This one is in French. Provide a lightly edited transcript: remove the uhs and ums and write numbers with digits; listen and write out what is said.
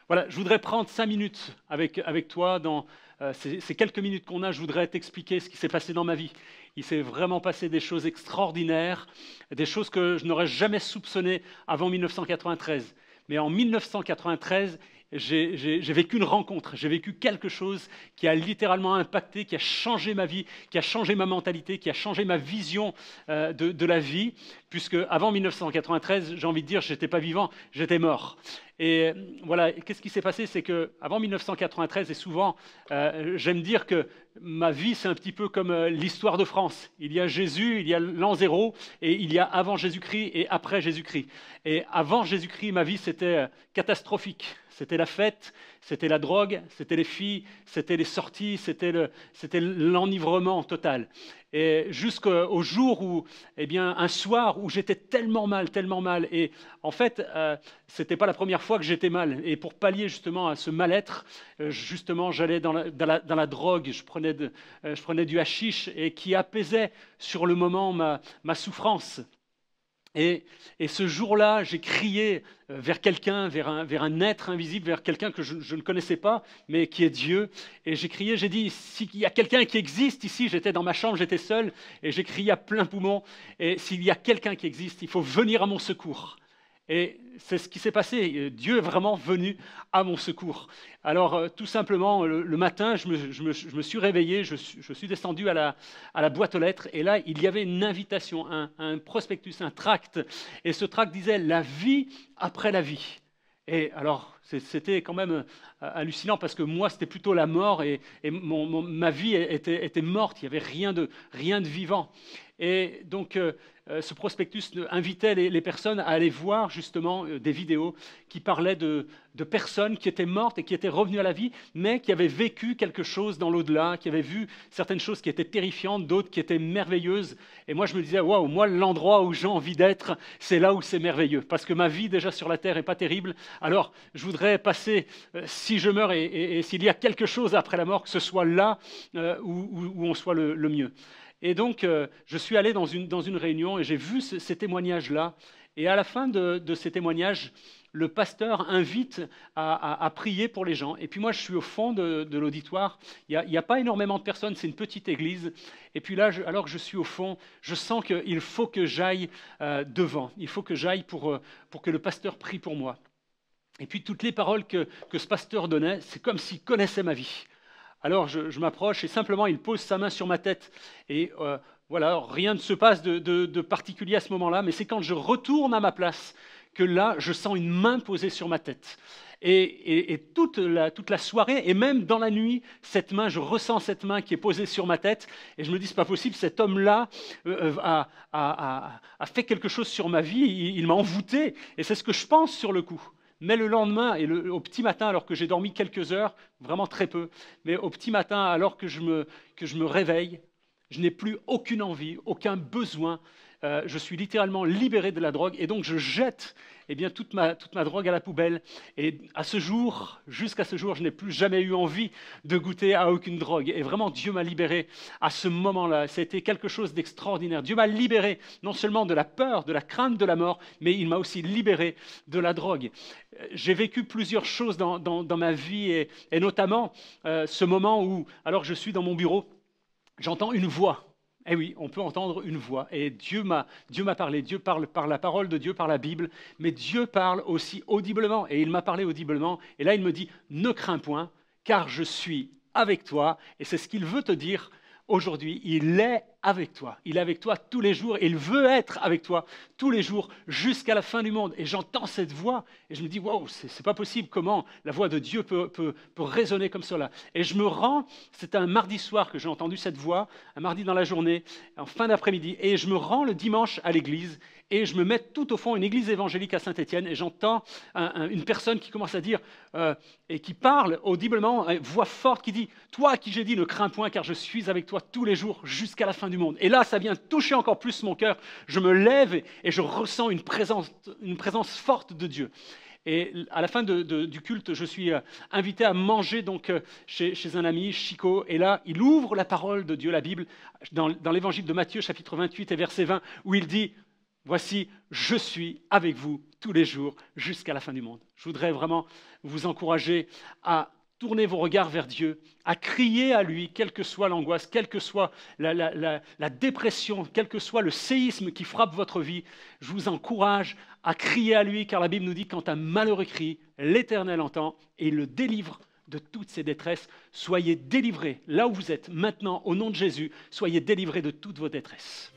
Voilà, je voudrais prendre 5 minutes avec toi. Dans ces quelques minutes qu'on a, je voudrais t'expliquer ce qui s'est passé dans ma vie. Il s'est vraiment passé des choses extraordinaires, des choses que je n'aurais jamais soupçonnées avant 1993. Mais en 1993, j'ai vécu une rencontre, j'ai vécu quelque chose qui a littéralement impacté, qui a changé ma vie, qui a changé ma mentalité, qui a changé ma vision de la vie, puisque avant 1993, j'ai envie de dire, je n'étais pas vivant, j'étais mort. Et voilà, qu'est-ce qui s'est passé? C'est qu'avant 1993, et souvent, j'aime dire que ma vie, c'est un petit peu comme l'histoire de France. Il y a Jésus, il y a l'an zéro, et il y a avant Jésus-Christ et après Jésus-Christ. Et avant Jésus-Christ, ma vie, c'était catastrophique. C'était la fête, c'était la drogue, c'était les filles, c'était les sorties, c'était l'enivrement total. Et jusqu'au jour où, eh bien, un soir où j'étais tellement mal, et en fait, c'était pas la première fois que j'étais mal. Et pour pallier justement à ce mal-être, justement, j'allais dans la drogue, je prenais du hashish et qui apaisait sur le moment ma souffrance. Et ce jour-là, j'ai crié vers quelqu'un, vers un être invisible, vers quelqu'un que je ne connaissais pas, mais qui est Dieu. Et j'ai crié, j'ai dit, s'il y a quelqu'un qui existe ici, j'étais dans ma chambre, j'étais seul, et j'ai crié à plein poumon, et s'il y a quelqu'un qui existe, il faut venir à mon secours. Et c'est ce qui s'est passé. Dieu est vraiment venu à mon secours. Alors, tout simplement, le matin, je me suis réveillé, je suis descendu à la boîte aux lettres, et là, il y avait une invitation, un prospectus, un tract. Et ce tract disait « La vie après la vie ». Et alors, c'était quand même hallucinant parce que moi, c'était plutôt la mort et ma vie était morte, il n'y avait rien de vivant. Et donc, ce prospectus invitait les personnes à aller voir justement des vidéos qui parlaient de personnes qui étaient mortes et qui étaient revenues à la vie, mais qui avaient vécu quelque chose dans l'au-delà, qui avaient vu certaines choses qui étaient terrifiantes, d'autres qui étaient merveilleuses. Et moi, je me disais, waouh, moi, l'endroit où j'ai envie d'être, c'est là où c'est merveilleux. Parce que ma vie, déjà sur la terre, n'est pas terrible. Alors, je voudrais passer, si je meurs et s'il y a quelque chose après la mort, que ce soit là où on soit le mieux. Et donc, je suis allé dans une réunion et j'ai vu ces témoignages-là. Et à la fin de ces témoignages, le pasteur invite à prier pour les gens. Et puis moi, je suis au fond de l'auditoire. Il n'y a pas énormément de personnes, c'est une petite église. Et puis là, alors que je suis au fond, je sens qu'il faut que j'aille devant. Il faut que j'aille pour que le pasteur prie pour moi. Et puis toutes les paroles que ce pasteur donnait, c'est comme s'il connaissait ma vie. Alors je m'approche et simplement il pose sa main sur ma tête. Et voilà, rien ne se passe de particulier à ce moment-là, mais c'est quand je retourne à ma place que là, je sens une main posée sur ma tête. Et toute la soirée, et même dans la nuit, cette main, je ressens cette main qui est posée sur ma tête, et je me dis, c'est pas possible, cet homme-là a fait quelque chose sur ma vie, il m'a envoûté, et c'est ce que je pense sur le coup. Mais le lendemain, et au petit matin, alors que j'ai dormi quelques heures, vraiment très peu, mais au petit matin, alors que je me réveille, je n'ai plus aucune envie, aucun besoin. Je suis littéralement libéré de la drogue et donc je jette toute ma drogue à la poubelle. Et jusqu'à ce jour, je n'ai plus jamais eu envie de goûter à aucune drogue. Et vraiment, Dieu m'a libéré à ce moment-là. C'était quelque chose d'extraordinaire. Dieu m'a libéré non seulement de la peur, de la crainte de la mort, mais il m'a aussi libéré de la drogue. J'ai vécu plusieurs choses dans ma vie et notamment ce moment où, alors que je suis dans mon bureau, j'entends une voix. Eh oui, on peut entendre une voix. Et Dieu m'a parlé. Dieu parle par la parole de Dieu, par la Bible. Mais Dieu parle aussi audiblement. Et il m'a parlé audiblement. Et là, il me dit, ne crains point, car je suis avec toi. Et c'est ce qu'il veut te dire aujourd'hui. Il est avec toi. Il est avec toi tous les jours. Et il veut être avec toi tous les jours jusqu'à la fin du monde. Et j'entends cette voix. Et je me dis, wow, c'est pas possible. Comment la voix de Dieu peut résonner comme cela? Et je me rends, c'est un mardi soir que j'ai entendu cette voix, un mardi dans la journée, en fin d'après-midi. Et je me rends le dimanche à l'église. Et je me mets tout au fond, une église évangélique à Saint-Étienne. Et j'entends une personne qui commence à dire, et qui parle audiblement, voix forte, qui dit, toi à qui j'ai dit, ne crains point, car je suis avec toi tous les jours jusqu'à la fin du monde. Et là, ça vient toucher encore plus mon cœur. Je me lève et je ressens une présence forte de Dieu. Et à la fin du culte, je suis invité à manger donc chez un ami, Chico. Et là, il ouvre la parole de Dieu, la Bible, dans l'évangile de Matthieu, chapitre 28 et verset 20, où il dit voici, je suis avec vous tous les jours jusqu'à la fin du monde. Je voudrais vraiment vous encourager à tourner vos regards vers Dieu, à crier à lui, quelle que soit l'angoisse, quelle que soit la dépression, quel que soit le séisme qui frappe votre vie. Je vous encourage à crier à lui, car la Bible nous dit quand un malheureux crie, l'Éternel entend et il le délivre de toutes ses détresses. Soyez délivrés là où vous êtes maintenant, au nom de Jésus, soyez délivrés de toutes vos détresses.